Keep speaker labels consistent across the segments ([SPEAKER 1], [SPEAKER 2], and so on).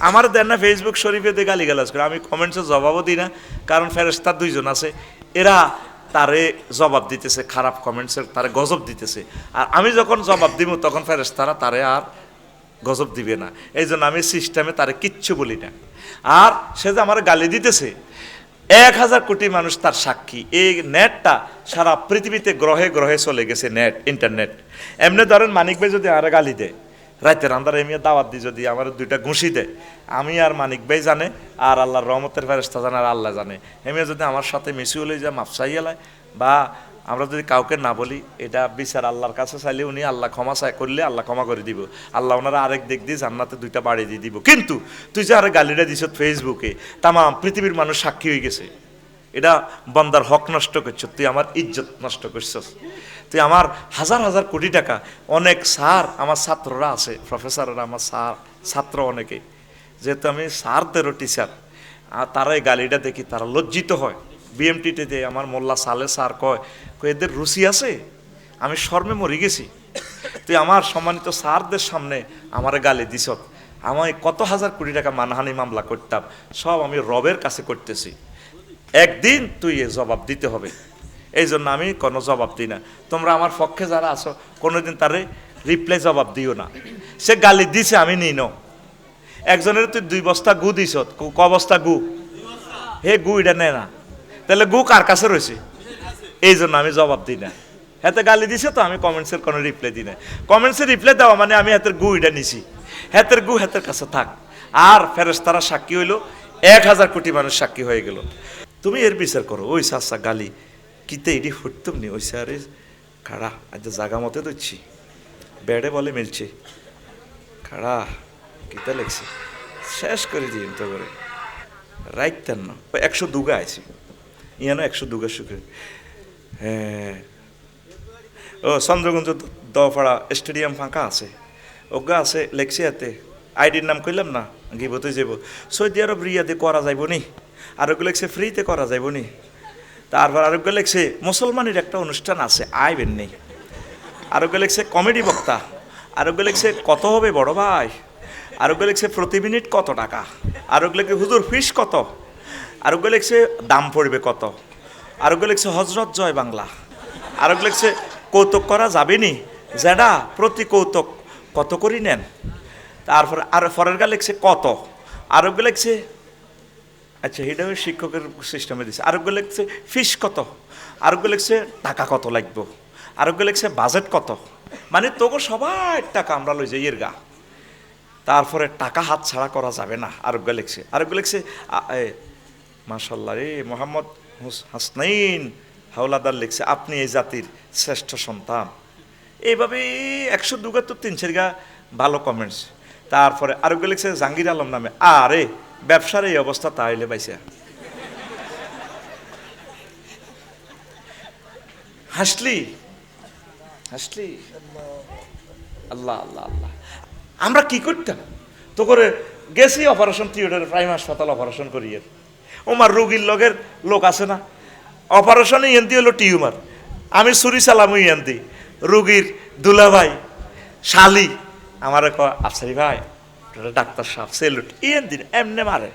[SPEAKER 1] আমার দেন না ফেসবুক শরীফে দিয়ে গালিগালাজ করে, আমি কমেন্টসে জবাবও দিই না, কারণ ফেরেশতা দুইজন আছে, এরা তারে জবাব দিতেছে, খারাপ কমেন্টসের তারে গজব দিতেছে। আর আমি যখন জবাব দিব তখন ফেরেশতারা তারে আর গজব দিবে না, এই জন্য আমি সিস্টেমে তারে কিচ্ছু বলি না। আর সে যে আমার গালি দিতেছে, 1000 কোটি মানুষ তার সাক্ষী। এই নেটটা সারা পৃথিবীতে গ্রহে গ্রহে চলে গেছে, নেট, ইন্টারনেট। এমনি ধরেন মানিক ভাই যদি আর গালি দেয়, রাতের আন্ধারে এমনি দাওয়াত দিয়ে যদি আমার 2টা ঘুষি দেয়, আমি আর মানিক ভাই জানে, আর আল্লাহর রহমতের ফেরেশতা জানে, আর আল্লাহ জানে। এমনি যদি আমার সাথে মিশি হলে যা মাফসাই এলায়, বা আমরা যদি কাউকে না বলি, এটা বিচার আল্লাহর কাছে চাইলে উনি আল্লাহ ক্ষমা করলে আল্লাহ ক্ষমা করে দিব, আল্লাহ ওনারা আরেক দিক দিয়ে জান্নাতে 2টা বাড়ি দিয়ে দিব। কিন্তু তুই যে আরে গালিটা দিছ ফেসবুকে, তামাম পৃথিবীর মানুষ সাক্ষী হয়ে গেছে, এটা বন্দার হক নষ্ট করছ, তুই আমার ইজ্জত নষ্ট করছস, তুই আমার হাজার হাজার কোটি টাকা। অনেক স্যার আমার ছাত্ররা আছে, প্রফেসররা আমার ছাত্র অনেকে, যেহেতু আমি স্যারদেরও টিচার, আর তারা এই গালিটা দেখি তারা লজ্জিত হয়। বিএমটিতে আমার মোল্লা সালে স্যার কয় এদের রুচি আছে, আমি শর্মে মরে গেছি, তুই আমার সম্মানিত স্যারদের সামনে আমার গালি দিস, আমায় কত হাজার কোটি টাকা মানহানি মামলা করতাম, সব আমি রবের কাছে করতেছি, একদিন তুই এ জবাব দিতে হবে। এই জন্য আমি কোনো জবাব দিই না। তোমরা আমার পক্ষে যারা আছো কোনোদিন তারে রিপ্লাই জবাব দিও না। সে গালি দিছে আমি নিই ন, একজনের তুই 2 বস্তা গু দিস, ক বস্তা গু, হে গু এটা নেয় না, তাহলে গু কার কাছে রয়েছে? এই জন্য আমি জবাব দিই না। হাতে গালি দিছে তো আমি কমেন্টসের কোনো রিপ্লাই দিই না। কমেন্টসের রিপ্লাই দেওয়া মানে আমি হাতের গু এটা নিছি, হাতের গু হাতের কাছে থাক। আর ফেরেশতারা সাক্ষী হইল, 1000 কোটি মানুষ সাক্ষী হয়ে গেল। তুমি এর বিচার করো, ওই সাসা গালি কিতে এটি ফুটতুম নি, ওই স্যারে খাড়া আজ জাগা মতে দিচ্ছি, বেড়ে বলে মিলছে, খাড়া কিতা লেগছে, শেষ করে দিন তো করে রাইতেন না। 102 আছে, ইয়ানো 102 সুখে। হ্যাঁ, ও চন্দ্রগঞ্জ দপাড়া স্টেডিয়াম ফাঁকা আছে, ওগা আছে লেখছে এতে, আইডির নাম কইলাম না, গিবতে যাব। সৌদি আরব রিয়াদে করা যাইব নি, আরোগ্য লেখছে ফ্রিতে করা যাইব নি। তারপর আরোগ্য লেখছে মুসলমানের একটা অনুষ্ঠান আছে আইবেন নেই। আরোগ্য লেখছে কমেডি বক্তা। আরোগ্য লেখছে কত হবে বড় ভাই। আরোগ্য লেখছে প্রতি মিনিট কত টাকা। আরোগ্য লেখছে হুজুর ফিস কত। আরোগ্য লেখছে দাম পড়বে কত। আরোগ্য লেখছে হজরত জয় বাংলা। আরোগ্য লেখছে কৌতুক করা যাবে নি, যেটা প্রতি কৌতুক কত করি নেন। তারপর আর পরের গা লেখছে কত। আরোগ্য লেখছে আচ্ছা এটা শিক্ষকের সিস্টেমে দিচ্ছে। আরোগ্য লেখছে ফিস কত। আরোগ্য লেখছে টাকা কত লাগবে। আরোগ্য লেখছে বাজেট কত, মানে তোকে সবার টাকা আমরা লই যাই এর গা। তারপরে টাকা হাত ছাড়া করা যাবে না। আরোগ্য লেখছে, আরোগ্য লেখছে মাশাল্লাহ রে মোহাম্মদ হাসনাইন হাওলাদার লিখছে আপনি এই জাতির শ্রেষ্ঠ সন্তান। এইভাবে 172 গা ভালো কমেন্টস। তারপরে আরোগ্য লিখছে জাহাঙ্গীর আলম নামে, আরে ব্যবসার এই অবস্থা তাইলে পাইছে। হাসলি হাসলি, আল্লাহ আল্লাহ আল্লাহ। আমরা কি করতাম তো করে গেছি অপারেশন থিয়েটারে, প্রাইম হাসপাতাল অপারেশন করি। ওমার রোগীর লগের লোক আছে না, অপারেশনে ইয়েন্তি হলো টিউমার, আমি ছুরি চালাম ইয়েন্তি, রুগীর দুলাভাই শালি আমার আফসারি ভাই ডাক্তার সাহেব সেলুট ইয়েন্তি এমনে মারে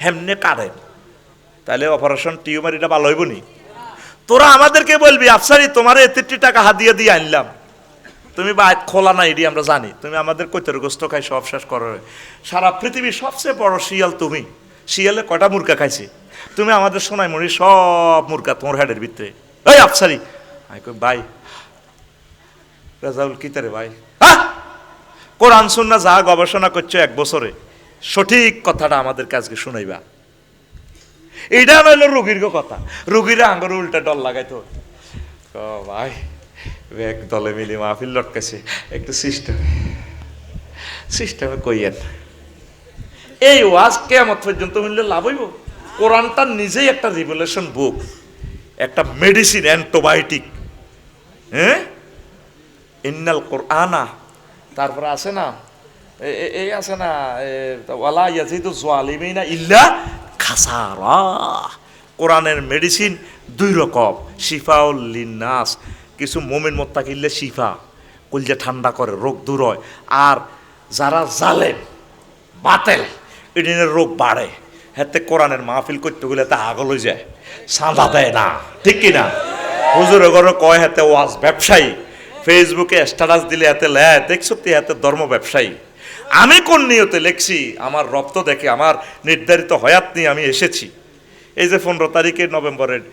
[SPEAKER 1] হেমনে কাটে, তাহলে অপারেশন টিউমার এটা ভালো হইব নি? তোরা আমাদেরকে বলবি আফসারি তোমার 33 টাকা হাদিয়া দিয়ে আনলাম, তুমি বা খোলা না এটি আমরা জানি, তুমি আমাদের কৈতর গোস্ত খাই সব শেষ করো। সারা পৃথিবীর সবচেয়ে বড় শিয়াল তুমি, শিয়ালে কয়টা মুরগা খাইছে, তুমি আমাদের সোনাই মরি সব মুরগা তোমার হেডের ভিতরে। ওই আফসারি আমি কই ভাই রাজাউল কিতারে ভাই, কোরআন সুন্নাহ যা গবেষণা করছো 1 বছরে সঠিক কথাটা আমাদেরকে আজকে শুনাইবা। এইটা নইল রুগীর কথা, রুগীরা আঙ্গর উল্টা ডর লাগাইতো। ভাই এক দলে মিলি মাহফিল লটকাছে, একটু সিস্টেমে কইয়েন। এই ওয়াজ কিয়ামত পর্যন্ত মিললে লাভ হইব? কোরআনটা নিজেই একটা রিভলিউশন বুক, একটা মেডিসিন, অ্যান্টিবায়োটিক। হ্যাঁ, ইন্নাল কোরআনা, তারপরে আছে না এই আছে না ওয়ালা ইয়াজিদু যালিমিনা ইল্লা খাসারা। কোরআনের মেডিসিন 2 রকম, শিফাউল লিন্নাস, কিছু মুমিন মুত্তাকিল্লে শিফা, কলজা ঠান্ডা করে, রোগ দূর হয়। আর যারা জালেম বাতেল এদিনের রোগ বাড়ে। হাতে কোরআনের মাহফিল করতে গেলে তা আগল হয়ে যায়, সাদা দেয় না, ঠিক কিনা? হুজুর ঘরে কয় হাতে ওয়াজ ব্যবসায়ী, ফেসবুকে স্ট্যাটাস দিলে হাতে লেয় দেখছো তুই হাতে ধর্ম ব্যবসায়ী। আমি কোন নিয়তে লেখছি? আমার রক্ত দেখে, আমার নির্ধারিত হয়াত নিয়ে আমি এসেছি। এই যে 15 তারিখে নভেম্বরের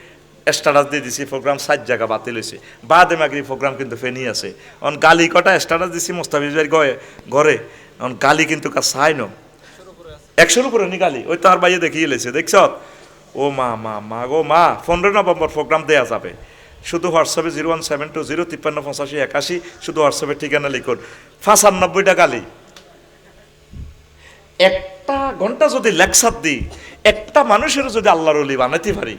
[SPEAKER 1] স্ট্যাটাস দিয়ে দিছি, প্রোগ্রাম 7 জায়গা বাতিল হয়েছে, বাদে মাগরি প্রোগ্রাম কিন্তু ফেনি আছে। অন গালি কটা স্ট্যাটাস দিছি মোস্তাফিজ ভাইয়ের ঘরে, অন গালি কিন্তু কাজ চাই ন 100-র উপরে নি গালি, ওই তো আর বাইয়ে দেখিয়ে লেছে, দেখছ? ও মা মা মা গো মা, 15 নভেম্বর প্রোগ্রাম দেয়া যাবে। শুধু হোয়াটসঅ্যাপে 01720538581, শুধু হোয়াটসঅ্যাপে ঠিকানা লিখুন। 95টা গালি। একটা ঘন্টা যদি লেকচার দিই, একটা মানুষের যদি আল্লাহর ওলি বানাইতে পারি,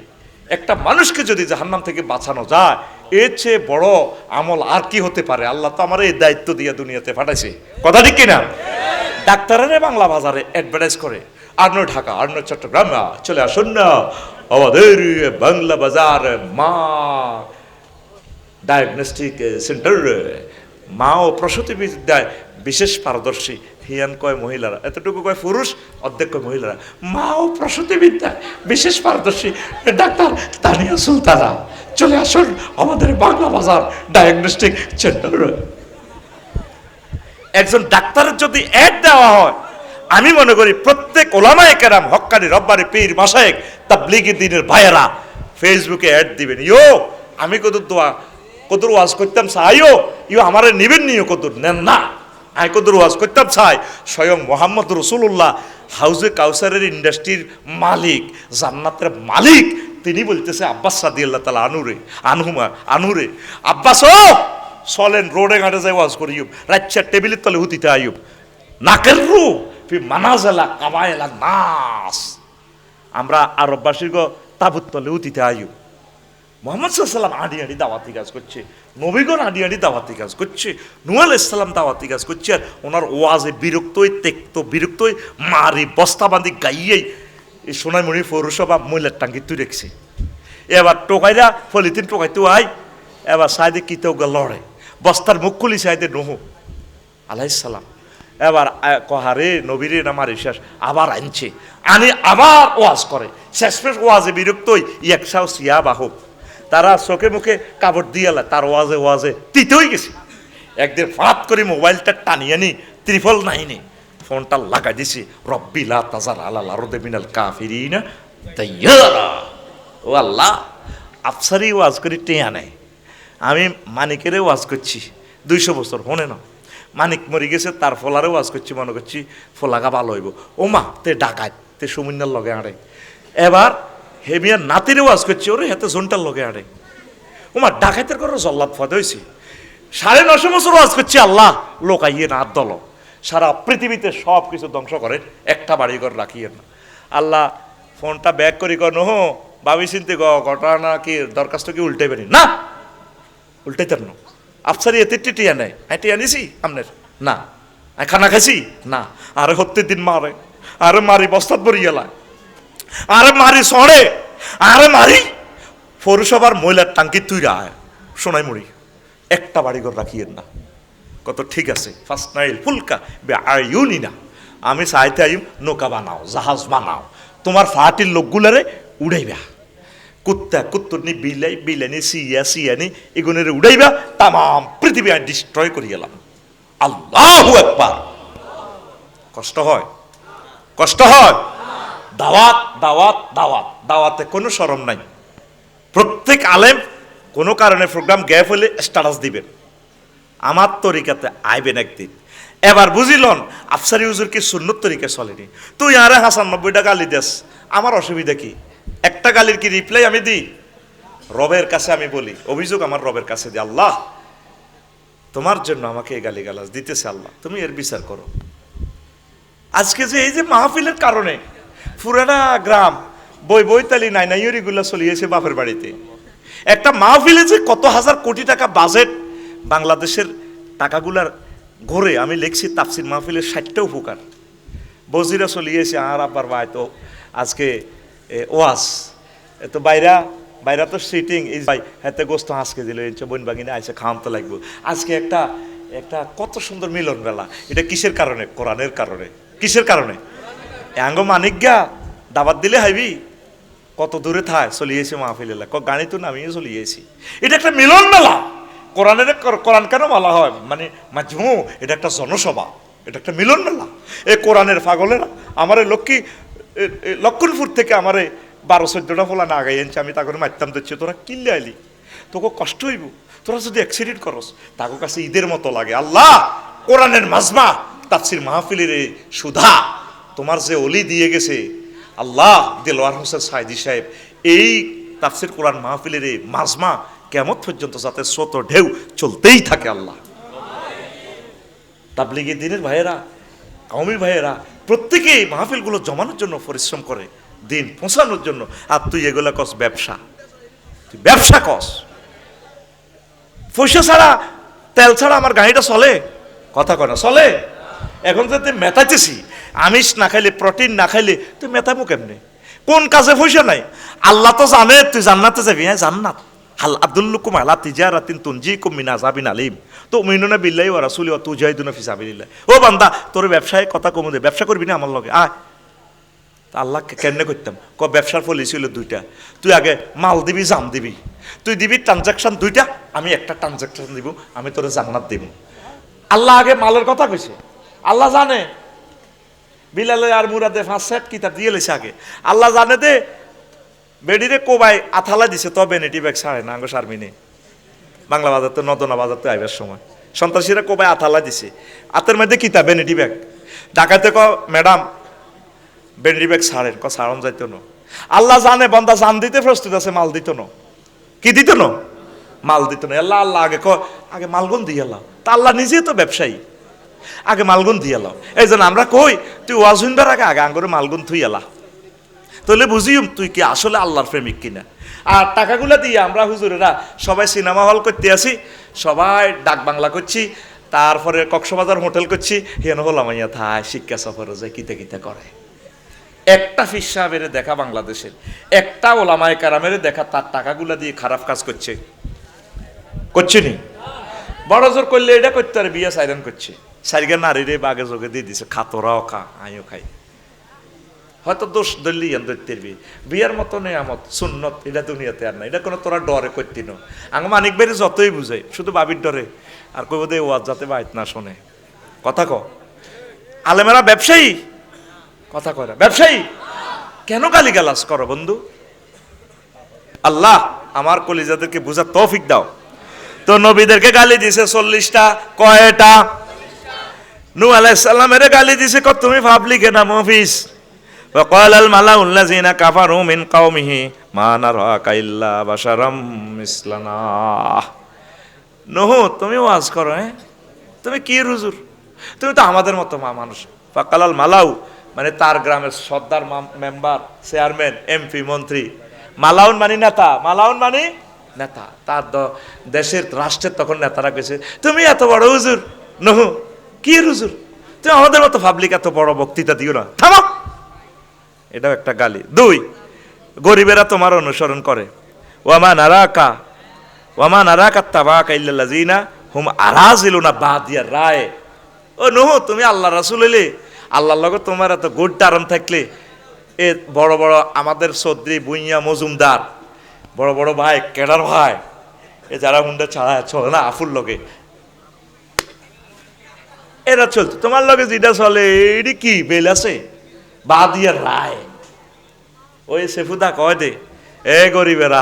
[SPEAKER 1] একটা মানুষকে যদি জাহান্নাম থেকে বাঁচানো যায়, এর চেয়ে বড় আমল আর কি হতে পারে? আল্লাহ তো আমার এই দায়িত্ব দিয়ে দুনিয়াতে পাঠাইছে, কথা ঠিক কিনা? ডাক্তারের বাংলা বাজারে অ্যাডভার্টাইজ করে, আর্ন ঢাকা, আর্ন চট্টগ্রাম, চলে আসুন না আমাদের বাংলা বাজার মা ডায়াগনস্টিক সেন্টার, মা ও প্রসূতি বিদ্যায় বিশেষ পারদর্শী। হিয়ান কয় মহিলারা, এতটুকু কয় পুরুষ, অর্ধেক কয় মহিলারা। মা ও প্রসূতি বিদ্যায় বিশেষ পারদর্শী ডাক্তার তানিয়া সুলতানা, চলে আসুন আমাদের বাংলা বাজার ডায়াগনস্টিক সেন্টার। একজন ডাক্তারের যদি অ্যাড দেওয়া হয়, আমি মনে করি প্রত্যেক ওলামায়ে কেরাম, হক্কানি রব্বানি পীর মাশায়েখ তাবলীগী দ্বীনের ভাইয়েরা ফেসবুকে অ্যাড দিবেন। আমি কদর ওয়াজ করতাম চাইও, আমারে নিবেন নিও, কদর নেন না। আমি কদর ওয়াজ করতাম চাই, স্বয়ং মোহাম্মদ রসুল্লাহ হাউজে কাউসারের ইন্ডাস্ট্রির মালিক, জান্নাতের মালিক, তিনি বলতেছে আব্বাস রাদিয়াল্লাহু তাআলা আনহুরে, আব্বাস ও চলেন রোডে ঘাটে যাই ওয়াজ করি, রাচ্চার টেবিলের তলে হুতিতে আইব নাকের রু মানাজালা কাবায়লা নাস, আমরা আরববাসীর তাবুত তলে হুতিতে আইব। মোহাম্মদ সাল্লাম আঁড়ি আঁড়ি দাওয়াতি কাজ করছে, নবীগণ আঁড়ি আঁড়ি দাওয়াতি কাজ করছে, নূহ আলাইহিস সালাম দাওয়াতি কাজ করছে, আর ওনার ওয়াজে বিরক্ত হয়ে মারি বস্তাবান্দি গাইয়েই এই সোনাইমুড়ি পৌরসভা মহিলার টাঙ্গি তুই রেখছে। এবার টোকাইরা ফলিতিন টোকাইতে আই, এবার সাইদে কিতেও লড়ে, বস্তার মুখ খুলি সাইদে নূহ আলাইহিস সালাম। এবার কহারে নবীরে নামার শেষ আবার আনছে, আনি আবার ওয়াজ করে, শেষমেশ ওয়াজে বিরক্ত হই একসাও সিয়া বাহক, তারা চোখে মুখে কাপড় দিয়ালা, তার ওয়াজে তিতে হয়ে গেছে। একদিন ফাঁত করে মোবাইলটা টানিয়ে নি, 999 ফোনটা লাগাই দিছি, রব্বিলা তাজার আলাল আরদে মিনাল কাফিরিনা দাইয়ারা। ও আল্লাহ, আফসারি ওয়াজ করি টেয়া নেয়। আমি মানিকেরে ওয়াজ করছি 200 বছর, হনে না মানিক মরি গেছে, তার ফলারে ওয়াজ করছি, মনে করছি ফলাগা ভালো হইব। ও মা তে ডাকাত, তে সুমিন্নার লগে আড়ে। এবার হেমিয়ার নাতিরে ওয়াজ করছি, ওরে হাতে জোনটার লগে আড়ে। ওমা ডাকাতের করে জল্লাদ ফাঁদ হয়েছে। 950 বছর ওয়াজ করছি, আল্লাহ লোক আইয়ে না দল, সারা পৃথিবীতে সব কিছু ধ্বংস করে, একটা বাড়িঘর রাখিয়ে না। আল্লাহ ফোনটা ব্যাক করি কর, হো ভাবি চিনতে ঘটনা কি দরখাস্ত কি উল্টে পারি না, উল্টাইতাম না। আফসারি এতে টিয়া নেয়, হ্যাঁ টিয়া নিছি আপনার না, খানা খাইছি না, আরে হত্যে দিন মারে, আরে মারি বস্তাত ভরি গেলায়, আরে মারি সড়ে, আরে মারি পৌরসভার মহিলার টাঙ্কি তুই রায় সোনাইমুড়ি, একটা বাড়িঘর রাখিয়েন না। কত ঠিক আছে, ফার্স্ট নাইল ফুলকা বে আইউনি না, আমি চাইতে আইম নৌকা বানাও, জাহাজ বানাও, তোমার ফাটির লোকগুলারে উড়াইবা, কুত্তুরনি বিলাইনি সিয়ানি এগুনের উড়াইবা, তামাম পৃথিবী আমি ডিস্ট্রয় করে গেলাম। আল্লাহু আকবার। কষ্ট হয়, কষ্ট হয়। দাওয়াত দাওয়াত দাওয়াত, দাওয়াতে কোনো শরম নাই। প্রত্যেক আলেম কোনো কারণে প্রোগ্রাম গ্যাপ হলে স্ট্যাটাস দিবেন, আমার তরিকাতে আইবেন একদিন। এবার বুঝিলন আফসারি হুজুর কি সুন্নত তরিকা চলেনি, তুই আরে 95টা গালি দেস, আমার অসুবিধা কি? একটা গালির কি রিপ্লাই আমি দিই? রবের কাছে আমি বলি, অভিযোগ আমার রবের কাছে দিই, আল্লাহ তোমার জন্য আমাকে এই গালি গালাজ দিতেছে, আল্লাহ তুমি এর বিচার করো। আজকে যে এই যে মাহফিলের কারণে পুরানা গ্রাম বইতালি নাইনাইগুলা চলিয়েছে বাপের বাড়িতে, একটা মাহফিলে যে কত হাজার কোটি টাকা বাজেট বাংলাদেশের টাকাগুলার ঘরে, আমি লিখছি তাফসির মাহফিলের 60টা উপকার বজিরা চলিয়েছে। আর আব্বার ভাই তো আজকে ওয়াজ তো বাইরা তো সিটিং এই ভাই হাতে গোস্ত হাঁসকে দিল, বোন বাগিনে আইসে খাওয়ান তো লাগবো। আজকে একটা কত সুন্দর মিলন বেলা, এটা কিসের কারণে? কোরআনের কারণে। কিসের কারণে? আঙ্গ মানিজ্ঞা দাবাত দিলে হাইবি কত দূরে থায় চলিয়েছে মাহফিল গাড়ি তো নামিয়ে চলিয়েছি। এটা একটা মিলন মেলা। কোরআন কেন বলা হয় মানে মাজমু? এটা একটা জনসভা, এটা একটা মিলন মেলা। এই কোরআনের পাগলেরা আমার লক্ষণপুর থেকে আমারে 12-14টা ফোলা না গাই আনছে, আমি তাকে মারতাম দিচ্ছি, তোরা কিনলে আইলি, তোকে কষ্ট হইব, তোরা যদি অ্যাক্সিডেন্ট করস তাকে কাছে ঈদের মতো লাগে। আল্লাহ কোরআনের মাজমা তাফসির মাহফিলের সুধা তোমার যে অলি দিয়ে গেছে আল্লাহ দেলোয়ার হোসেন সাইদি সাহেব, এই তাফসির কোরআন মাহফিলের এই মাজমা কিয়ামত পর্যন্ত যাতে স্রোত ঢেউ চলতেই থাকে। আল্লাহ তাবলিগি দিনের ভাইয়েরা, কওমির ভাইয়েরা প্রত্যেকেই মাহফিলগুলো জমানোর জন্য পরিশ্রম করে, দিন পৌঁছানোর জন্য। আর তুই এগুলা কস ব্যবসা, তুই ব্যবসা কস। পয়সা ছাড়া, তেল ছাড়া আমার গাড়িটা চলে? কথা কয় না, চলে। এখন যদি মেতাইতেছি, আমিষ না খাইলে, প্রোটিন না খাইলে তুই মেতামো কেমনে? কোন কাজে পয়সা নাই? আল্লাহ তো জানে তুই জান্নাতে যাবি। হ্যাঁ জান্নাত, হাল আব্দুল্লুকুম আলা তিজারাতিন তুনজিকুম মিন আযাবিন আলিম তুমিনুনা বিল্লাহি ওয়া রাসূলিহি ওয়া তুজাহিদুনা ফি সাবিলিল্লাহ। ও বান্দা, তোর ব্যবসায় কথা কমু দে, ব্যবসা করবি না আমার লগে আয়। আল্লাহ কেমনে করতাম? ব্যবসার পলিসি হলো দুইটা, তুই আগে মাল দিবি, জাম দিবি, তুই দিবি ট্রানজাকশন দুইটা, আমি একটা ট্রানজাকশন দিব, আমি তোর জান্নাত দিব। আল্লাহ আগে মালের কথা কইছে। আল্লাহ জানে বিলালে আর মুরাদে 5 সেট কিতাব দিয়ে লেছে আগে। আল্লাহ জানে দে বেডিরে কোবাই আথালা দিছে, তবে নেটি ব্যাগ ছাড়ে না আঙ্গ সারমিনে বাংলা বাজার তো নদনা বাজার তো আইবার সময় সন্ত্রাসীরা কোবাই আথালা দিছে, আতের মধ্যে কিতাব বেনেটি ব্যাগ। ডাকাতে ক ম্যাডাম বেনেটি ব্যাগ ছাড়েন, ক ছাড়ন যাইতো না। আল্লাহ জানে বান্দা জান দিতে প্রস্তুত আছে, মাল দিত না। কি দিত না? মাল দিত না। আল্লাহ আল্লাহ আগে আগে মালগুন দিয়ে আল্লাহ। তা আল্লাহ নিজেই তো ব্যবসায়ী, আগে মালগুন দিয়ে এলাও। এই জন্য আমরা কই তুই ওয়াজ শুনবার আগে আগে আঙ্গরে মালগুন থুই এলা, তাহলে বুঝিম তুই কি আসলে আল্লাহর প্রেমিক কিনা। আর টাকাগুলা দিয়ে আমরা হুজুরেরা সবাই সিনেমা হল করতে আসি, সবাই ডাক বাংলা করছি, তারপরে কক্সবাজার হোটেল করছি, হেন হলাম ইয়া থায় শিক্ষা সফরে যায় কিতে কিতে করে। একটা ফিস সাহেবের দেখা বাংলাদেশের, একটা ওলামায়ে কারামের দেখা তার টাকাগুলা দিয়ে খারাপ কাজ করছে, করছে নি? বড় জোর করলে এটা করতে পারে, বিয়ে সাইরান করছে, সারিগা নারীরে বাগে যোগে দিয়ে দিছে, খাতরাও খা আমিও খাই। হয়তো দোষ ধরলি ধরতেরবি, বিয়ের মতো নেয়ামত সুন্নত এটা দুনিয়াতে আর না। এটা কোনো তোরা ডরে করতি না। আঙ্গ মানিক বেড়ে যতই বুঝাই, শুধু বাবির ডরে আর কইব দে ওয়াজ যাতে বাইত না শোনে। কথা ক আলেমেরা ব্যবসায়ী, কথা কয় না ব্যবসায়ী। কেন গালিগালাজ করো বন্ধু? আল্লাহ আমার কলিজাদেরকে বুঝার তৌফিক দাও। তো নবীদেরকে গালি দিছে 40টা, কয়টা? নূহ আলাইহিস সালামের গালি দিছে কত, তুমি পাবলিক না মফিস। وقال الملأ الذين كفروا من قومه ما نراك إلا بشرا مثلنا। নূহ তুমি ওয়াজ করো, হ্যাঁ তুমি কি হুজুর, তুমি তো আমাদের মতো মানুষ। ফাকালাল মালাউ মানে তার গ্রামের সর্দার, মেম্বার, চেয়ারম্যান, এমপি, মন্ত্রী। মালাউন মানে নেতা, মালাউন মানে নেতা, তার দেশের রাষ্ট্রের তখন নেতারা কইছে তুমি এত বড় হুজুর। নূহ কি হুজুর, তুমি আমাদের মতো পাবলিক এত বড় বক্তৃতা দিও না, থামো। এটাও একটা গালি। 2, গরিবেরা তোমার অনুসরণ করে। ওয়ামা নারাকা তাবাকা ইল্লাল্লাযিনা হুম আরাজিলুনা বাদিয়ার রায়। ও নূহ তুমি আল্লাহ রাসূল হইলে, আল্লাহর লগে তোমার এত গুড টার্ম থাকলে, এ বড় বড় আমাদের চৌধুরী ভুঁইয়া মজুমদার, বড় বড় ভাই, কেডার ভাই, এ যারা হুন্ডা ছাড়া চলে না আফুর লগে, এরা চলতো, তোমার লগে যেটা চলে এটি কি বেল আছে? বাদিয়ার রায়। ওই সেফুদা কয় দে এ গরিবেরা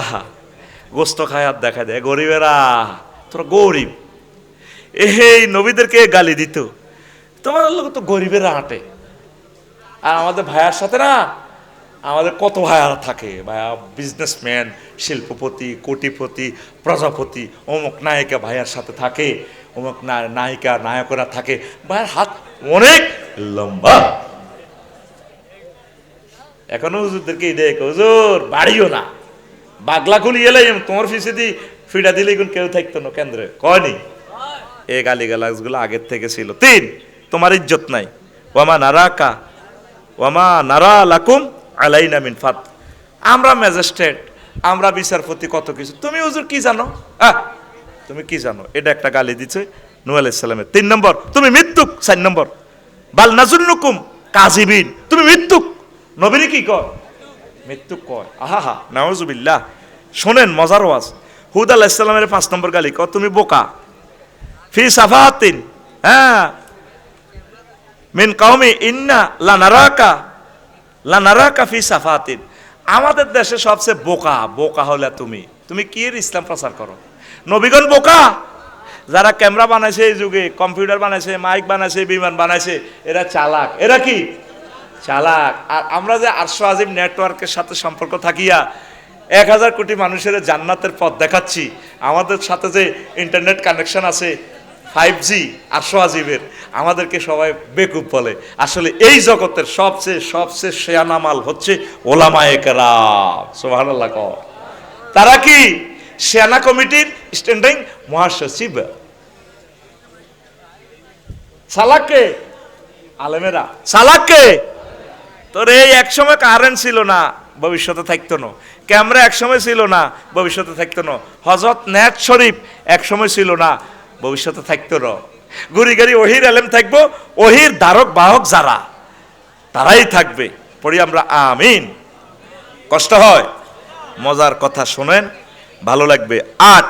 [SPEAKER 1] গোস্ত খায় আর দেখা দেয়, গরিবেরা তোরা গরিব। এই নবীদেরকে গালি দিত, তোমার লোক তো গরিবেরা হাঁটে। আর আমাদের ভাইয়ার সাথে না, আমাদের কত ভাইয়ারা থাকে, ভাইয়া বিজনেসম্যান, শিল্পপতি, কোটিপতি, প্রজাপতি, অমুক নায়িকা ভাইয়ার সাথে থাকে, অমুক নায়িকা নায়করা থাকে, ভাইয়ার হাত অনেক লম্বা। এখনো হুজুরদেরকে দেখ, হুজুর বাড়িও না, বাগলা খুলি এলাই তোমার ফিসে দি ফিডা দিলে কেউ থাকতো না কেন্দ্রে, কয়নি? এ গালি গালাজগুলো আগের থেকে ছিল। 3, তোমার ইজ্জত নাই। ওয়ামা নারা লাকুম আলাইনা মিন ফাত। আমরা ম্যাজিস্ট্রেট, আমরা বিচারপতি, কত কিছু, তুমি হুজুর কি জানো? তুমি কি জানো? এটা একটা গালি দিচ্ছে নূহ আলাইহিস সালামের। 3 নম্বর তুমি মৃত্যুক। 4 নম্বর বাল নাজুন্নুকুম কাজিবিন, তুমি মৃত্যুক। নবীরে কি কয়? মৃত্যুক কয়। আহা নাউজুবিল্লাহ। শোনেন মজার ওয়াজ। হুদ আলাইহিস সালামের 5 নম্বর গালি কয় তুমি বোকা। ফি সাফাতিন, হ্যাঁ, মিন কওমি ইন্না লানারাকা ফি সাফাতিন। আমাদের দেশে সবচেয়ে বোকা হলে তুমি কি এর ইসলাম প্রচার করো? নবীগণ বোকা? যারা ক্যামেরা বানাইছে এই যুগে, কম্পিউটার বানাইছে, মাইক বানাইছে, বিমান বানাইছে, এরা চালাক। এরা কি চালাক? আর আমরা যে 800 আজিম নেটওয়ার্কের সাথে সম্পর্ক থাকিয়া 1000 কোটি মানুষের জান্নাতের পথ দেখাচ্ছি, আমাদের সাথে যে ইন্টারনেট কানেকশন আছে 5G 800 আজিবের, আমাদেরকে সবাই বেকুব বলে। আসলে এই জগতের সবচেয়ে শেয়ানা মাল হচ্ছে ওলামায়ে কেরাম। সুবহানাল্লাহ। তারা কি সেনা কমিটির স্ট্যান্ডিং মহাসচিব। সালাককে আলেমেরা, সালাককে তোর এই একসময় কারেন্ট ছিল না, ভবিষ্যতে থাকতো না। ক্যামেরা একসময় ছিল না, ভবিষ্যতে থাকতো না। হযরত নেট শরীফ একসময় ছিল না, ভবিষ্যতে থাকতো না। গুড়ি গাড়ি ওহির আলেম থাকবো, ওহির ধারক বাহক যারা, তারাই থাকবে। পড়ি আমরা আমিন। কষ্ট হয়? মজার কথা শোনেন, ভালো লাগবে। 8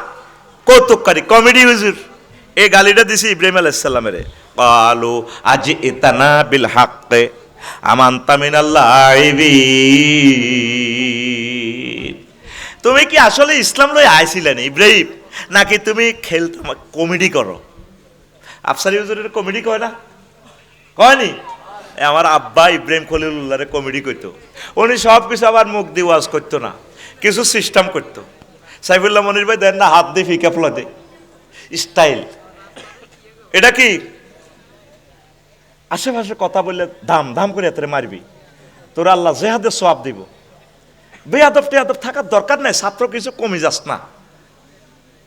[SPEAKER 1] কৌতুককারী কমেডি হুজুর এই গালিটা দিছি ইব্রাহিম আলাইহিস সালামের। ক্বালু আজিতানা বিল হাক্কি আমানতা মিনাল লাইবিন। তুমি কি আসলে ইসলাম লই আইছিলেন ইব্রাহিম, নাকি তুমি খেলতে কমেডি করো? আফসারি হুজুরের কমেডি কয় না? কয়নি? আমার আব্বা ইব্রাহিম খলিলুল্লাহরে কমেডি করতো। উনি সব কিছু আবার মুখ দিয়ে ওয়াজ করতো না, কিছু সিস্টেম করতো। সাইফুল্লাহ মনির ভাই দেন না, হাত দিয়ে ফিকা ফোলা দে স্টাইল। এটা কি আশেপাশে কথা বললে দাম দাম করে এত মারবি, তোর আল্লাহ জেহাদের সওয়াব দিব। বেয়াদব টেয়াদব থাকার দরকার নাই, ছাত্র কিছু কমে যাস না।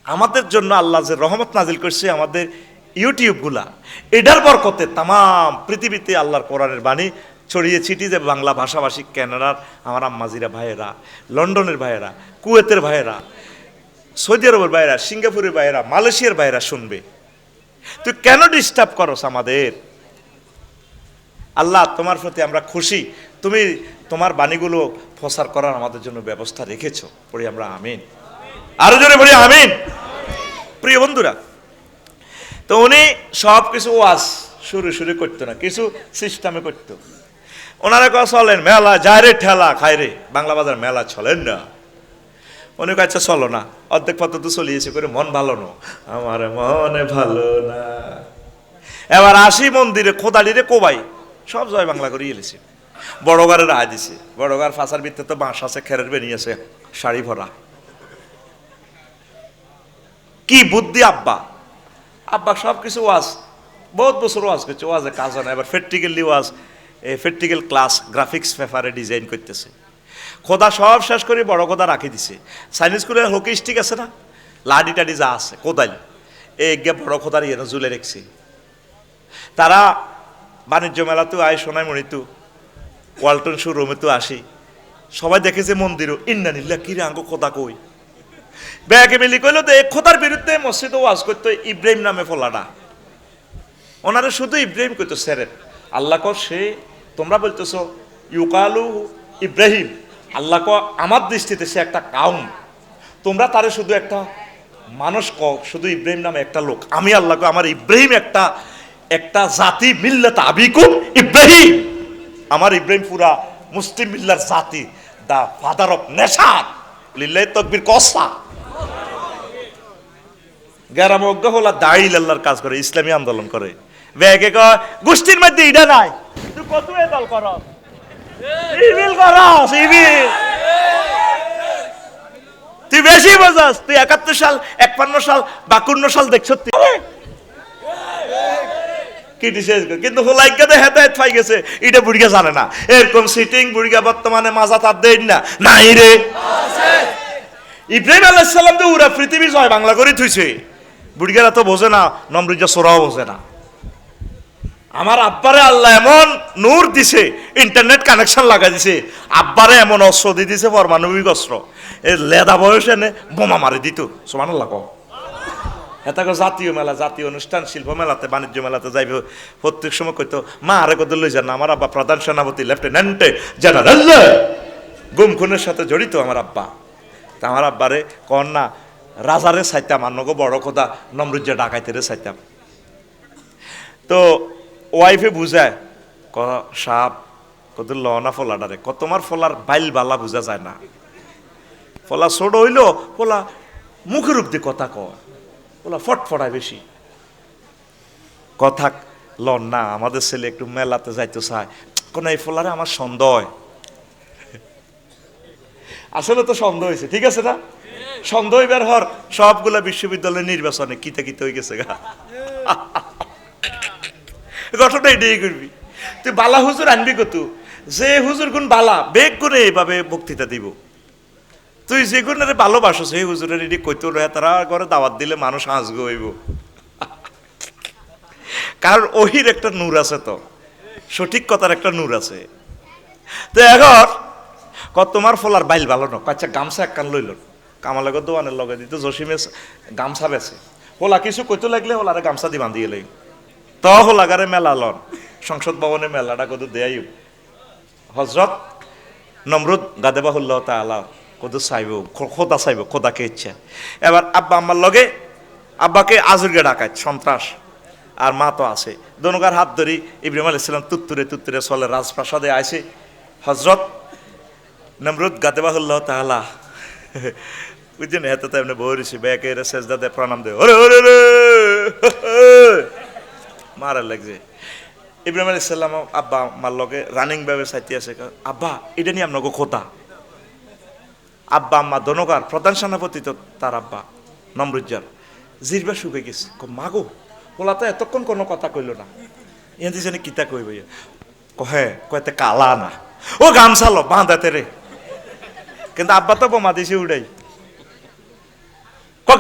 [SPEAKER 1] আমাদের জন্য আল্লাহ যে রহমত নাজিল করছে, আমাদের ইউটিউবগুলা, এটার বরকতে তামাম পৃথিবীতে আল্লাহর কোরআনের বাণী ছড়িয়ে ছিটিয়ে যে বাংলা ভাষাভাষী, কানাডার আমার আম্মাজিরা ভাইয়েরা, লন্ডনের ভাইয়েরা, কুয়েতের ভাইয়েরা, সৌদি আরবের ভাইয়েরা, সিঙ্গাপুরের ভাইয়েরা, মালয়েশিয়ার ভাইয়েরা শুনবে। তুই কেন ডিস্টার্ব করস আমাদের? আল্লাহ তোমার প্রতি আমরা খুশি, তুমি তোমার বাণীগুলো প্রচার করার আমাদের জন্য ব্যবস্থা রেখেছো। পড়ি আমরা আমিন। আরো জোরে বলি আমিন। প্রিয় বন্ধুরা, তো উনি সব কিছু ওয়াজ শুরু করতো না, কিছু সিস্টেমে করতো। ওনারা কথা চলেন মেলা যায় রে ঠেলা খায় রে, বাংলা বাজার মেলা চলেন না। উনি কাছে চলো না, অর্ধেক পথ তো চলিয়েছে করে মন ভালো না, আমার মনে ভালো না। এবার আসি মন্দিরে খোদালিরে কোবাই সব জয় বাংলা করে এলেছে। বড়গারে রায় দিছে, বড়গার ফাঁসার ভিতরে তো বাঁশ আছে, খেরের বেরিয়েছে শাড়ি ভরা। কি বুদ্ধি আব্বা! আব্বা সব কিছু ওয়াজ, বহুত বছর ওয়াজ করছে, ওয়াজে কাজ হয় না। এবার প্র্যাকটিক্যালি ওয়াজ, প্র্যাকটিক্যাল ক্লাস গ্রাফিক্স পেপারে ডিজাইন করতেছে। খোদা সব শেষ করে বড় খোদা রাখি দিছে। চাইনিজ স্কুলের হকি স্টিক আছে না, লাডি টাডি যা আছে কোদাল, এই গে বড় খোদার ইয়ে ঝুলে রেখছে। তারা বাণিজ্য মেলাতেও আয়, সোনাইমণিতেও, ওয়ালটন শোরুমেতেও আসি, সবাই দেখেছে মন্দিরও ইন্নানিল্লাহ কিরে আঙ্গ খোদা কই। ব্যাগে মিলি কইল তো এক খোদার বিরুদ্ধে মসজিদে ওয়াজ করতো ইব্রাহিম নামে ফলাটা। ওনারা শুধু ইব্রাহিম কইতো সেরেন। আল্লাহ কো সে, তোমরা বলতেছো ইউকালু ইব্রাহিম, আল্লাহ কো আমার দৃষ্টিতে সে একটা কাউম, তোমরা তারে শুধু একটা মানুষ কও, শুধু ইব্রাহিম নামে একটা লোক। আমি আল্লাহ কো আমার ইব্রাহিম একটা জাতি, মিল্লাত আবিকুম ইব্রাহিম, আমার ইব্রাহিম পুরা মুসলিম মিল্লার জাতি, দা ফাদার অফ নেশন, লিল্লাহি তাকবীর কসা। গ্যারাম অজ্ঞ হলা দাইল আল্লাহর কাজ করে, ইসলামী আন্দোলন করে। ব্যাগে কয় গোষ্ঠীর মধ্যে ইডা নাই, তুই কত দল করস, ইবিল করস, ইবিল তুই বেশি বোঝাস। তুই 71 সাল, 51 সাল, 52 সাল দেখছ কিন্তু হোলাইকাতে হেদায়েত পাই গেছে, এটা বুড়িয়া জানে না। এরকম সিটিং বুড়িয়া বর্তমানে মাজা তার দেন না, নাই রে ইব্রাহিম আলাইহিস সালাম তো পুরা পৃথিবীর জয় বাংলা করে থুইছে। বুড়িয়ারা তো বোঝে না, নমরুজা সোরাও বোঝে না। আমার আব্বারে আল্লাহ এমন নূর দিছে, ইন্টারনেট কানেকশন লাগা দিছে, আব্বারে এমন অস্ত্র দিয়ে দিছে, পারমাণবিক অস্ত্র, এ লেদা বয়সে এনে বোমা মারি দিত। সুবহানাল্লাহ। এটাকে জাতীয় মেলা, জাতীয় অনুষ্ঠান, শিল্প মেলাতে, বাণিজ্য মেলাতে যাইবে, প্রত্যেক সময় কইতো মা আরে কত লই যান না, আমার আব্বা প্রধান সেনাপতি, লেফটেন্যান্টে জেনারেল, গুম খুনের সাথে জড়িত আমার আব্বা। তা আমার আব্বারে কন না রাজারে চাইতাম, আর নগো বড় কথা নমরুজ্জা ডাকাইতেরে চাইতাম। তো ওয়াইফে বুঝায় ক সাপ কত লনা ফোলাডারে, কত তোমার ফলার বাইল বালা বুঝা যায় না, ফলা ছোট হইল, ফলা মুখের উপদি কথা কয়, ফলা ফটফটায় বেশি কথা লন না। আমাদের ছেলে একটু মেলাতে যাইতে চায়, কোন এই ফলারে আমার সন্দেহ হয়। আসলে তো সন্দেহ হয়েছে, ঠিক আছে না? সন্দেহ বের হর সবগুলা বিশ্ববিদ্যালয়ের নির্বাচনে কিতে কিতে হয়ে গেছে গা। ঘটনা এটাই করবি তুই, বালা হুজুর আনবি কত, যে হুজুর গুণ বালা বেগ গুণে এইভাবে বক্তৃতা দিব। তুই যে গুণের ভালোবাসো সেই হুজুরের এটি কইতে রয়ে, তারা ঘরে দাওয়াত দিলে মানুষ হাসগো হইব। কারণ ওহির একটা নূর আছে, তো সঠিক কথার একটা নূর আছে। তো এখন তোমার ফলার বাইল ভালো না, আচ্ছা গামছা একখান লইল, কামালগর দোয়ানের লগে দিত জসিমে গামছা বেছে, হোলা কিছু কইতে লাগলে হোলারে গামছা দি বান্ধিয়ে লই, ত হোলাগারে মেলা লন, সংসদ ভবনে মেলাটা কত দেয় হজরত নমরুদ গাদেবাহুল্লাহ তাআলা কত চাইব, খোদা চাইব, খোদাকে ইচ্ছা। এবার আব্বা আম্মার লগে, আব্বাকে আজুরগে ডাকায় সন্ত্রাস, আর মা তো আছে, দনুকার হাত ধরি ইব্রাহিম আলাইহিস সালাম তুত্তুরে তুত্তুরে চলে রাজপ্রাসাদে আইছে। হজরত নমরুদ গাদেবাহুল্লাহ তাআলা বুঝছেন, এত তো এমনি বহরিছি, ব্যাকে সেজদা দে, প্রণাম দে, ওরে ওরে রে মারা লাগছে। ইব্রাহিম আলাইহিস সালাম আব্বা মার লগে রানিং ভাবে চাইতে আছে, আব্বা এটা নিয়ে আপনাকে খোদা। আব্বা আম্মা দনকার প্রধান সেনাপতি, তো তার আব্বা নমরুজ্জার জিরবা শুকে গেছে, মাগো ওলা তো এতক্ষণ কোনো কথা কইল না, এতে জানি কিতা কইব, কহে কয়তে কালা না, ও গামছালো বাঁধাতে রে, কিন্তু আব্বা তো বোমা দিছে উড়াই,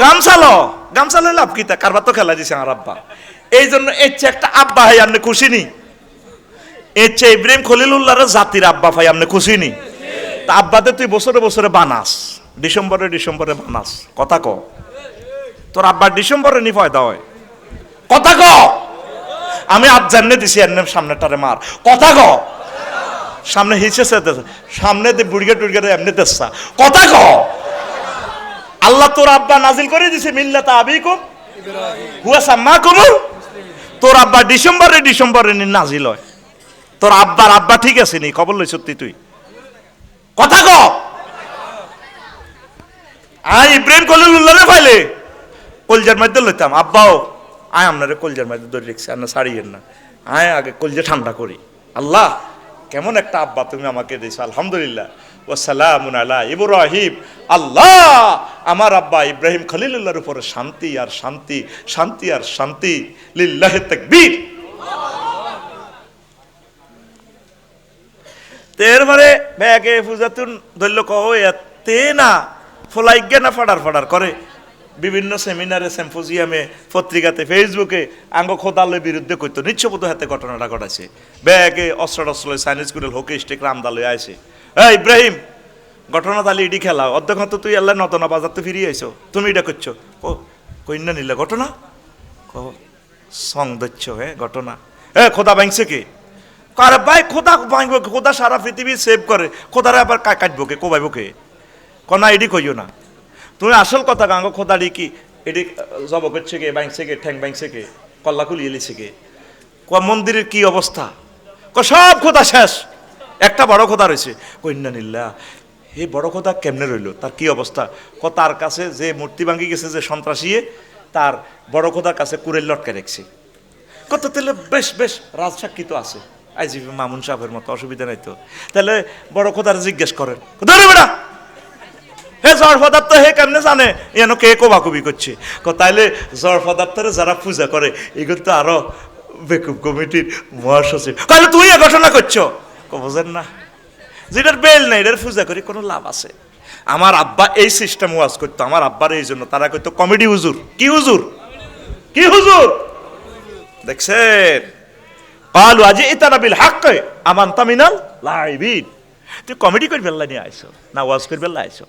[SPEAKER 1] গামছালো গামছালো লাভ কিতা, কারবার তো খেলা দিছে আমার আব্বা। এই জন্য এর চেয়ে একটা আব্বা হয় আপনি খুশি নি, এর চেয়ে ইব্রাহিম খলিলুল্লাহর জাতির আব্বা ভাই আপনি খুশি নি? তা আব্বাতে তুই বছরে বছরে বানাস, ডিসেম্বরে ডিসেম্বরে বানাস, কথা ক, তোর আব্বার ডিসেম্বরে নি ফয়দা হয়, কথা ক, আমি আজ জানলে দিছি এর সামনেটারে মার, কথা ক, সামনে হিসেছে সামনে দিয়ে বুড়িয়ে টুড়িয়ে এমনি দেশা, কথা ক। আল্লাহ তোর আব্বা নাজিল করে দিছে মিল্লাতা আবিকুম হুয়া সাম্মাকুম, তোর আব্বা ডিসেম্বরে ডিসেম্বরে নি নাজিল হয়, তোর আব্বার আব্বা ঠিক আছে নি, খবর লই সত্যি তুই, কথা ক। আয় ইব্রাহিম খলিলুল্লাহরে ফাইলে কলজার মধ্যে লইতাম, আব্বাও আয় আপনারে কলজার মধ্যে ধরে রেখছি, আপনার ছাড়িয়েন না, আয় আগে কলজা ঠান্ডা করি। আল্লাহ কেমন একটা আব্বা তুমি আমাকে দিয়েছো, আলহামদুলিল্লাহ, ওয়াসালামুন আলা ইব্রাহিম, আল্লাহ আমার আব্বা ইব্রাহিম খলিলুল্লাহর উপরে শান্তি আর শান্তি, শান্তি আর শান্তি, লিল্লাহি তাকবীর। এরপরে ব্যাগে ফুজাতুন ধরল কহ এতে না ফলাই গে না ফাডার ফাডার করে, বিভিন্ন সেমিনারে সিম্পোজিয়ামে পত্রিকাতে ফেসবুকে আঙ্গ খোদালের বিরুদ্ধে কইতো, নিশ্চয়বোধ হাতে ঘটনাটা ঘটাইছে, ব্যাগে অস্ত্র টস্ত্র চাইনিজ কুড়েল হোকি স্টিক রামদালে আইছে, এই ইব্রাহিম ঘটনা তাহলে ইডি খেলা অর্ধেক তো তুই আল্লাহ নতনা বাজার তো ফিরিয়ে আইছো, তুমি এটা করছো, ও কন্যা নিলে ঘটনা সং দিচ্ছ, হ্যাঁ ঘটনা, হ্যাঁ খোদা ভাঙছে কে, আরে ভাই খোদা ভাঙব, খোদা সারা পৃথিবী সেভ করে, খোদারে আবার কাটবো কে, কোবাইব কে, কনা এডি কইও না তুমি, আসল কথা গাঙ্গ খোদাডি কি এডি জব করছে কে, ভাঙছে কে, ঠ্যাং ভাঙছে কে, কল্লা খুলিয়ে লিছে কে, ক মন্দিরের কি অবস্থা, ক সব খোদা শেষ, একটা বড় খোদা রয়েছে, কন্যা নিল্লা এই বড় খোদা কেমনে রইল, তার কি অবস্থা, ক তার কাছে যে মূর্তি ভাঙি গেছে যে সন্ত্রাসী, তার বড় খোদার কাছে কুড়েল লটকে রেখেছে, কত তাহলে বেশ বেশ রাজসাক্ষী তো আছে, আইজিপি মামুন সাহেবের মতো, অসুবিধা নাই তো, তাহলে বড় খোদার জিজ্ঞেস করেন, ধরে বেড়া হে জড় পদার্থ হে কেমনে জানে, এন কে কোবাকুবি করছে, তাইলে জড় পদার্থরে যারা পূজা করে এগুলো তো আরো বেকুব কমিটির মহাসচিব, তাহলে তুই এ ঘটনা করছো, বোঝেন না যেটার বেল নাই এটার পূজা করি কোনো লাভ আছে। আমার আব্বা এই সিস্টেম ওয়াজ করতো, আমার আব্বার এই জন্য তারা কইতো কমেডি হুজুর, কি হুজুর, কি হুজুর, দেখছেন কালু আজি ইতানা বিল হক আমানতা মিনাল লাইবিন, তুই কমেডি করে বেল্লা নিয়ে আইছো না ওয়াজ করে বেল্লা আইছো,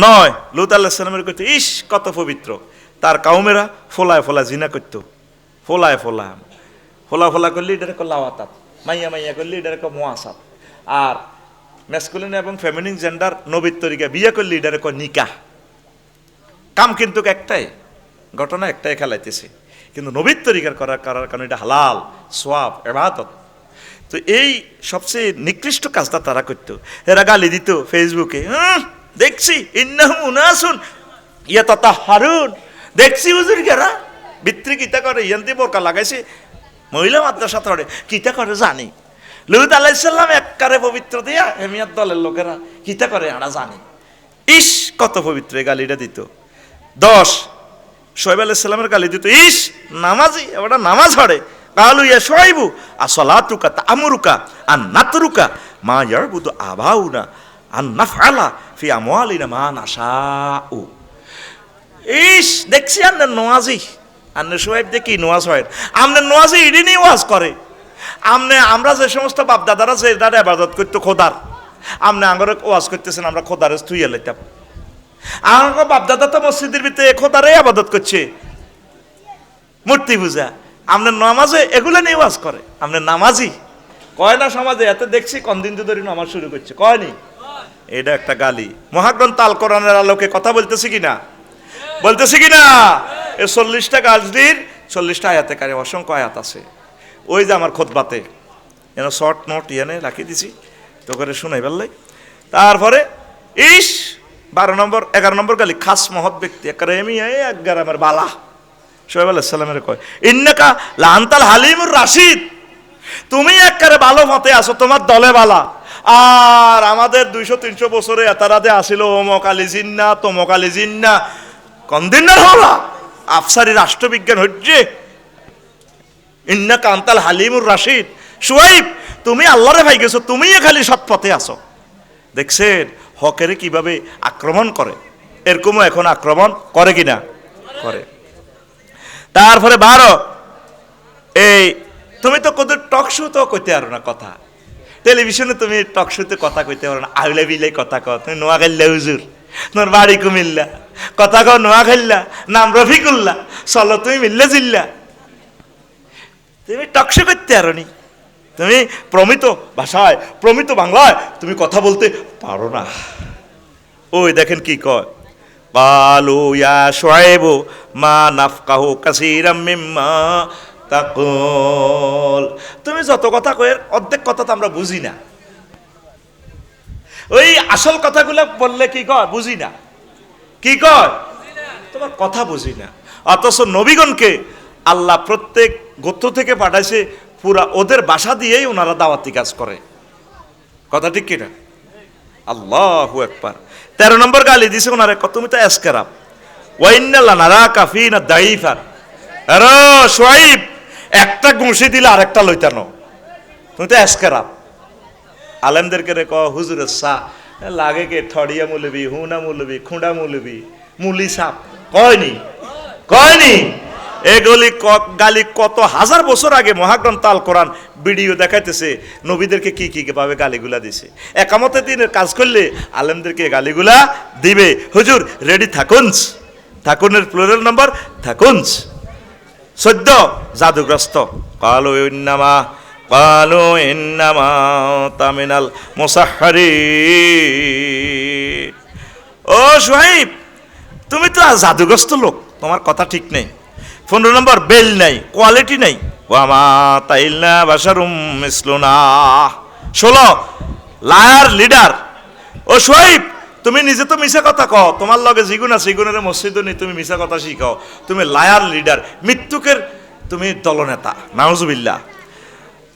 [SPEAKER 1] নয়, লুত আলাইহিস সালামের কইতো ইস কত পবিত্র। তার কাউমেরা ফোলায় ফোলায় জিনা করতো, ফোলায় ফোলায় ফোলা ফোলা করলে এটারে কো লাওয়াতাত, মাইয়া মাইয়া করলে এটারে কো মুআসাত, আর ম্যাসকুলিন এবং ফেমিনিন জেন্ডার নবীর তরিকা বিয়ে করলে এটারে কো নিকাহ। কাম কিন্তু একটাই, ঘটনা একটাই খেলাইতেছে, কিন্তু নবীর তরিকার করার কারণে এটা হালাল, সোয়াব, ইবাদত। তো এই সবচেয়ে নিকৃষ্ট কাজটা তারা করতো। এরা গালি দিত ফেসবুকে, দেখছি ইন্নাহুম উনাসুন ইয়াতাতাহহারুন, দেখছি হুজুর গেরা বিত্রি কিতা করে, ইয়ান্তি বোরকা লাগাইছে, মহিলা মাদ্রাসা ধরে কিতা করে জানি। লুত আলাইহিস সালাম এককারে পবিত্র দিয়া হেমিয়াত দলের লোকেরা কিতা করে আমরা জানি। ইস কত পবিত্র, এই গালিটা দিত। 10 শোয়েব আলাইহিস সালামের গালি দিত, ইস নামাজি, ওটা নামাজ পড়ে। কালু ইয়া শুআইবু আসসালাতুকা তা'মুরুকা আন নাতরুকা মা ইয়াবুদু আবাউনা আন নাফআলা ফি আমওয়ালিনা মা নাশাউ। ইস দেখছি আপনার নোয়াজি, আপনার শুআইব দেখি নোয়াজ হয়, আপনার নোয়াজি ইডি নিয়ে ওয়াজ করে। আমরা যে সমস্ত বাপ দাদারা যে দাদা ইবাদত করতো খোদার, আপনি আঙ্গরে ওয়াজ করতেছেন আমরা খোদারে থুইয়া লইতাম। আমার বাপ দাদা তো মসজিদের ভিতরে খোদারে ইবাদত করছে, মূর্তি পূজা। আপনার নামাজে এগুলো নিয়ে ওয়াজ করে, আপনার নামাজি কয় না সমাজে, এত দেখছি কনদিন ধরে নামাজ শুরু করছে, কয়নি? এটা একটা গালি। মহাগ্রন্থ আল কোরআনের আলোকে কথা বলতেছি কিনা, বলতেছি কিনা? এই 40টা গাজদির 40টা আয়াতে কারে অসংখ্য আয়াত আছে। ওই যে আমার খুতবাতে যেন শর্ট নোট ইয়ানে রাখি দিছি, তো করে শুনাই পারলাই। তারপরে ইস 12 নম্বর 11 নম্বর গালি, খাস মহৎ ব্যক্তি একবারে এমি এক গ্রামের বালা শুআইব আলাইহিস সালামের কয়, ইন্নাকা লাআনতাল হালিমুর রাশিদ, তুমি একবারে ভালো পথে আছো, তোমার দলে বালা। আর আমাদের 200-300 বছরে এতারাদে আসিল অমক আলী জিন্না তমক আলী জিন্না, কন্দিনার হলা আফসারি রাষ্ট্রবিজ্ঞান হচ্ছে। ইন্নাকা আনতাল হালিমুর রাশিদ, শুআইব তুমি আল্লাহরে ভাই গেছো, তুমি খালি সৎ পথে আছো। দেখছেন হকেরে কিভাবে আক্রমণ করে, এরকমও এখন আক্রমণ করে কিনা, করে। তারপরে 12, এই তুমি তো কত টক শো তো কইতে পারো না কথা, টেলিভিশনে তুমি টক শোতে কথা কইতে পারো না, আইলে বিলে কথা কও, তুমি নোয়াখাইল্লা হুজুর, তোমার বাড়ি কুমিল্লা, কথা কও নোয়াখাইল্লা, নাম রফিকুল্লাহ, চলো তুমি মিল্লা জিল্লা, তুমি টক শো করতে পারো নি, তুমি প্রমিত ভাষায় প্রমিত বাংলায় তুমি কথা বলতে পারো না। ওই দেখেন কি কয়, কালু ইয়া শুআইবু মা নাফকাহু কাসীরাম মিম্মা তাকুল, তুমি যত কথা কয় অর্ধেক কথা তো আমরা বুঝি না, ওই আসল কথাগুলো বললে কি কয় বুঝি না, কি কয় তোমার কথা বুঝি না। অথচ নবীগণকে আল্লাহ প্রত্যেক গোত্র থেকে পাঠাইছে, পুরা ওদের ভাষা দিয়েই ওনারা দাওয়াতি কাজ করে, কথা ঠিক কিনা? আল্লাহু আকবার। 13 নম্বর গালি দিছে ওনারে, তুমি তো এসকেরাব, ওয়া ইন্না লানারাকা ফিনা দাইফান, আরে শুআইব একটা ঘুষি দিলে আরেকটা লইতানো, তুমি তো এসকেরাব। আলেমদেরকে রে কয় হুজুরের সা লাগে কে থড়িয়া মুলবি, হুনা মুলবি, খুঁড়া মুলবি, মুলি সাপ, কয়নি কয়নি? এগুলি গালি কত হাজার বছর আগে মহাগ্রন্থ আল কোরআন ভিডিও দেখাইতেছে নবীদেরকে কি কি ভাবে গালিগুলা দিছে। একামতের দিনের কাজ করলে আলেমদেরকে গালিগুলা দিবে। হুজুর রেডি থাকুন, থাকুনের প্লুরাল নাম্বার থাকুন। 14 জাদুগ্রস্ত, কালো ইন্নামা তামিনাল মুসাহহারিন। ও শুআইব তুমি তো জাদুগ্রস্ত লোক, তোমার কথা ঠিক নেই। 15 নম্বর বেল নাই, কোয়ালিটি নাই, ওয়ামা তাইলনা বাশারুম মিসলুনা। 16 লায়ার লিডার, ও শুআইব তুমি নিজে তো মিছা কথা কও, তোমার লগে জিগুন আছে, জিগুনের মসজিদও নেই, তুমি মিছা কথা শিখাও, তুমি লায়ার লিডার, মৃত্যুকের তুমি দলনেতা, নাউজুবিল্লাহ।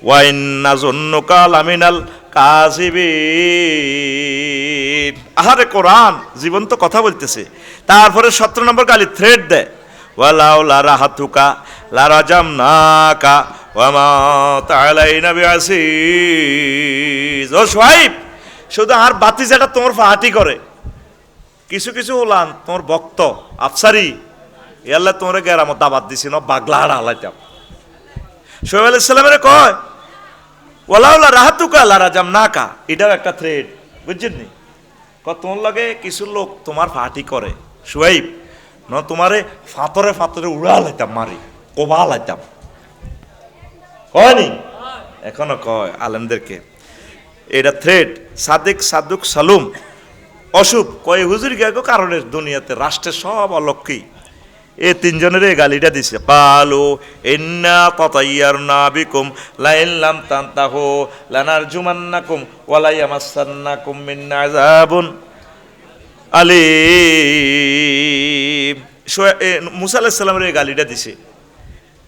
[SPEAKER 1] ওয়া ইন্না যুন্নুকা লামিনাল কাযিবিন। আহারে কোরআন জীবন্ত কথা বলতেছে। তারপরে 17 নম্বর গালি থ্রেড দেয়, ওয়ালাউলা রাহাতুকা লারাজামনাকা ওয়ামা তাআলাইনা বিআসিজ। ও শুআইব শুধু আর বাতি যেটা তোমার ফাহাটি করে, কিছু কিছু হলান তোমার ভক্ত আফসারি ইয়াল্লা তোমার গেরামত দাবাত দিছি না বাগলা হালাইতাম। শুআইব আলাইহিস সালামের কয় ওয়ালাউলা রাহাতুকা লারাজামনাকা, এটাও একটা থ্রেড, বুঝছেন নি? তোমার লগে কিছু লোক তোমার পার্টি করে সুহাইব ন তোমারে ফাতরে ফাতরে উড়া লাইতাম মারি কোবা লাইতাম কয়নি এখনো কয় আলেমদেরকে এটা থ্রেড সাদেক সাদুক সালুম অশুভ কয় হুজুর গেগো কারণে দুনিয়াতে রাষ্ট্রের সব অলক্ষী এ তিনজনের এই গালিটা দিছে কালো ইন্না তাতাইয়ারনা বিকুম লা ইল্লাম তানতাহু লানারজুমান্নাকুম ওয়া লা ইয়ামাসসান্নাকুম মিন্না আযাবুন আলীম মুসা আলাইহিস সালামের এই গালিটা দিছে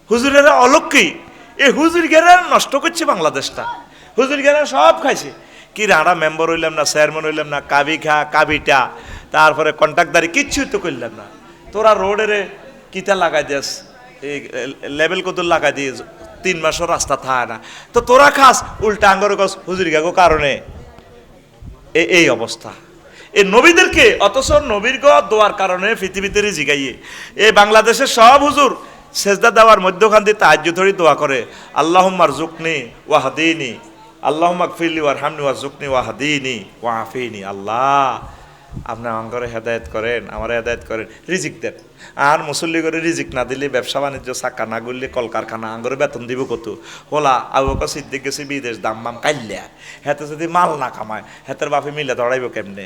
[SPEAKER 1] হুজুরেরা অলক্ষী এই হুজুর গেরা নষ্ট করছে বাংলাদেশটা হুজুর গেরা সব খাইছে কি রাড়া মেম্বার হইলাম না চেয়ারম্যান হইলাম না কাবি খা কাবিটা তারপরে কন্ট্রাক্টদারি কিচ্ছুই তো করলাম না তোরা রোডের কিতা লাগাই দিস এই লেভেল কত লাগাই দিয়ে 3 মাসও রাস্তা থাকে না তো তোরা খাস উল্টা আঙ্গর গছ হুজুর গাগো কারণে এই অবস্থা এই নবীদেরকে অথচ নবীর গ দোয়ার কারণে পৃথিবীতে জিগাইয়ে এই বাংলাদেশের সব হুজুর সেজদা দেওয়ার মধ্যখান দিয়ে তাহাজ্জুদ ধরে দোয়া করে আল্লাহুম্মা রযুকনি ওয়া হাদিনি আল্লাহুম্মা গফিরলি ওয়ারহামনি ওয়ারযুকনি ওয়া হাদিনি ওয়া আফিনি আল্লাহ আপনি আঙ্গরে হেদায়েত করেন আমার হেদায়েত করেন রিজিক দেন আর মুসল্লি করে রিজিক না দিলে ব্যবসা বাণিজ্য চাক্কা না করলে কলকারখানা আঙ্গরে বেতন দিব কত হোলা আবু বকর সিদ্দিক গেছে বিদেশ দাম মাম কাইল্লা হেতে যদি মাল না কামায় হেতের বাপে মিলে দৌড়াইব কেমনে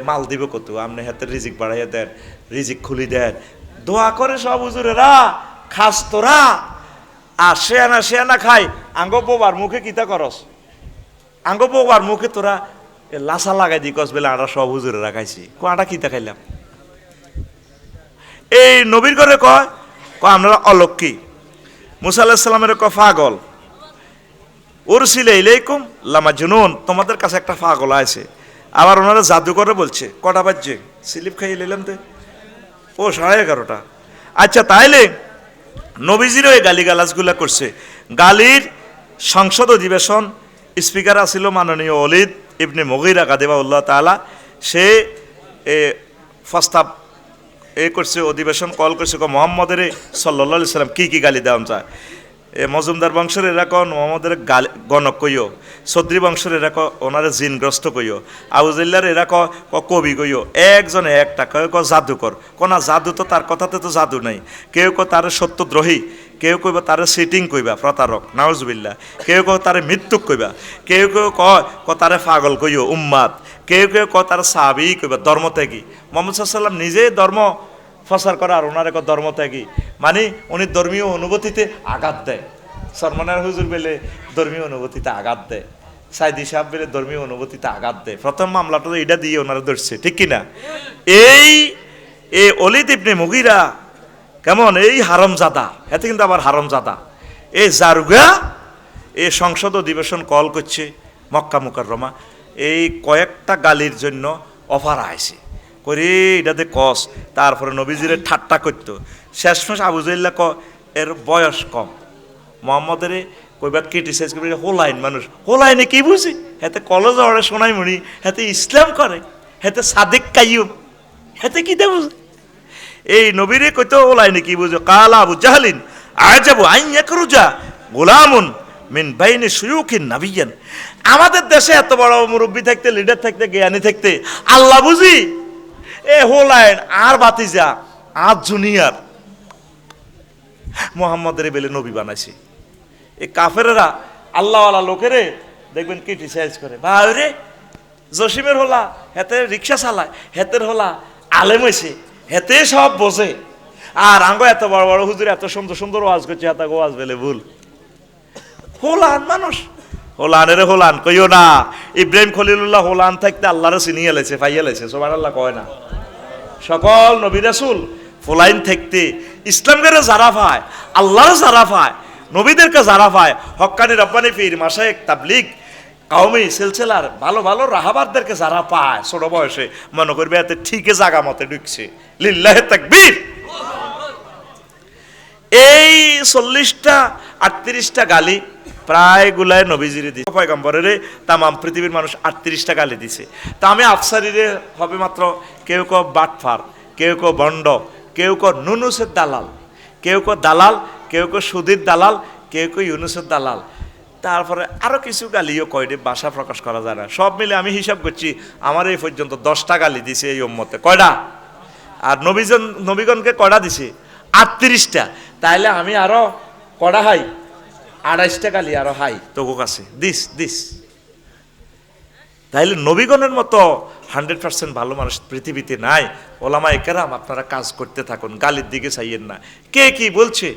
[SPEAKER 1] মাল দিব কত আপনি হেতের রিজিক বাড়াইয়া দেন রিজিক খুলি দেন দোয়া করে সব হুজুরেরা খাস তোরা আর শেয়ানা খাই আঙ্গ বোবার মুখে কিতা করস আঙ্গ বোবার মুখে তোরা লাসা লাগাই দি কস বেলা আমরা সব হুজুরে রাখাইছি কোয়াটা কিতা খাইলাম এই নবীর ঘরে কয় আমরা অলক্ষী মুসা আলাইহিস সালামের কয় পাগল উরসিলা ইলাইকুম লামাজনুন তোমাদের কাছে একটা পাগল আছে আবার ওনারা জাদু করে বলছে কটা বাজছে স্লিপ খাইয়ে নিলাম তো ও 11:30 আচ্ছা তাইলে নবীজিরও এই গালিগালাজগুলা করছে গালির সংসদ অধিবেশন স্পিকার আছিল মাননীয় ওলিদ ইবনে মুগীরা গাদিবাউল্লাহ তাআলা সে প্রস্তাব করছে অধিবেশন কল করছে মোহাম্মদের সাল্লাল্লাহু আলাইহি সাল্লাম কি গালি দেওয়া যায় মজুমদার বংশের এরকম মোহাম্মদের গণক কইও চৌধুরী বংশের এরকম ওনারে জিনগ্রস্ত কইও আবুজাল্লার এরকম কবি কইও একজনে একটা কেউ জাদুকর কোনা জাদু তো তার কথাতে তো জাদু নাই কেউ তার সত্যদ্রোহী কেউ কইবা তারে সিটিং কইবা প্রতারক নাউজুবিল্লাহ কেউ তারে মৃত্যুক কইবা কেউ তারে পাগল কইও উম্মাদ কেউ তারে সাহাবী কইবা ধর্ম ত্যাগী মুহাম্মদ সাল্লাল্লাহু আলাইহি ওয়াসাল্লাম নিজে ধর্ম প্রচার করা আর ওনার এক ধর্ম ত্যাগী মানে উনি ধর্মীয় অনুভূতিতে আঘাত দেয় সরমানের হুজুর বেলে ধর্মীয় অনুভূতিতে আঘাত দেয় সাইদি সাহেব বেলে ধর্মীয় অনুভূতিতে আঘাত দেয় প্রথম মামলাটা তো এটা দিয়ে ওনারা ধরছে ঠিক কিনা এই ওলিদ ইবনে মুগীরা কেমন এই হারামজাদা এতে কিন্তু আবার হারামজাদা এই জারুগা এই সংসদ অধিবেশন কল করছে মক্কা মুকাররমা এই কয়েকটা গালির জন্য অফার আইছে করে এটাতে কস তারপরে নবীজিরে ঠাট্টা করতো শেষমেশ আবুজাইল্লা এর বয়স কম মোহাম্মদের কইবা ক্রিটিসাইজ করবে হোলাইন মানুষ হোলাইনে কি বুঝি হেতে কলেজ ওরা শোনাই মনি হেতে ইসলাম করে হেতে সাদেক কাইয়ুম হেতে কি দে বুঝে এই নবীরে কইতো হোলাইনে কি বুঝো কালা আবু জাহলিন আজাবু আইন ইয়াকরুজা গোলামুন মিন বাইনি শুয়ুখিন নাবিয়ান আমাদের দেশে এত বড় মুরব্বী থাকতে লিডার থাকতে জ্ঞানী থাকতে আল্লাহ বুঝি এ হোলাইন আর বাতিজা আর জুনিয়র মোহাম্মদের বেলে নবী বানাইছে এই কাফেরেরা আল্লাহওয়ালা লোকেরে দেখবেন ক্রিটিসাইজ করে ভাই রে জসিমের হোলা হেতে রিক্সা চালায় হেতের হোলা আলেম হয়েছে হেতে সব বোঝে আর আঙ্গ এত বড় বড় হুজুর এত সুন্দর সুন্দর ওয়াজ করছে এত ওয়াজ বেলে ভুল হোলান মানুষ হোলানের হোলান কইও না ইব্রাহিম খলিলুল্লাহ হোলান থাকতে আল্লাহরে চিনিয়ে এলেছে পাইয়ে লেছে সুবহানাল্লাহ কয় না সকল নবী রাসূল ফোলাইন থাকতে ইসলামকে যারা পায় আল্লাহর যারা পায় নবীদেরকে যারা পায় হক্কানি রব্বানি পীর মাশায়েখ তাবলীগ কওমি সিলসিলার ভালো ভালো রাহাবারদেরকে যারা পায় ছোট বয়সে মনে করবে এতে ঠিকই জায়গা মতে ঢুকছে লিল্লাহি তাকবীর এই 40টা 38টা গালি প্রায় গুলায় নবীজিরে দিছে পয়গম্বরের তামাম পৃথিবীর মানুষ 38টা গালি দিছে তা আমি আফসারিরে হবে মাত্র কেউ বাটফার কেউ বন্ড কেউ নুনুসের দালাল কেউ দালাল কেউ সুদীর দালাল কেউ ইউনুসের দালাল তারপরে আরো কিছু গালিও কয়টি ভাষা প্রকাশ করা যায় না, সব মিলে আমি হিসাব করছি আমার এই পর্যন্ত 10টা গালি দিছে এই উম্মতে। কয়টা? আর নবীগণকে কয়টা দিছে? 38টা। তাইলে আমি আরো কয়টা হাই? 28টা গালি আরো হাই তোর কাছে দিস দিস। তাইলে নবীগণের মতো 100% ভালো মানুষ পৃথিবীতে নাই। ওলামায়ে কেরাম আপনারা কাজ করতে থাকুন, গালির দিকে চাইয়েন না। কে কি বলছে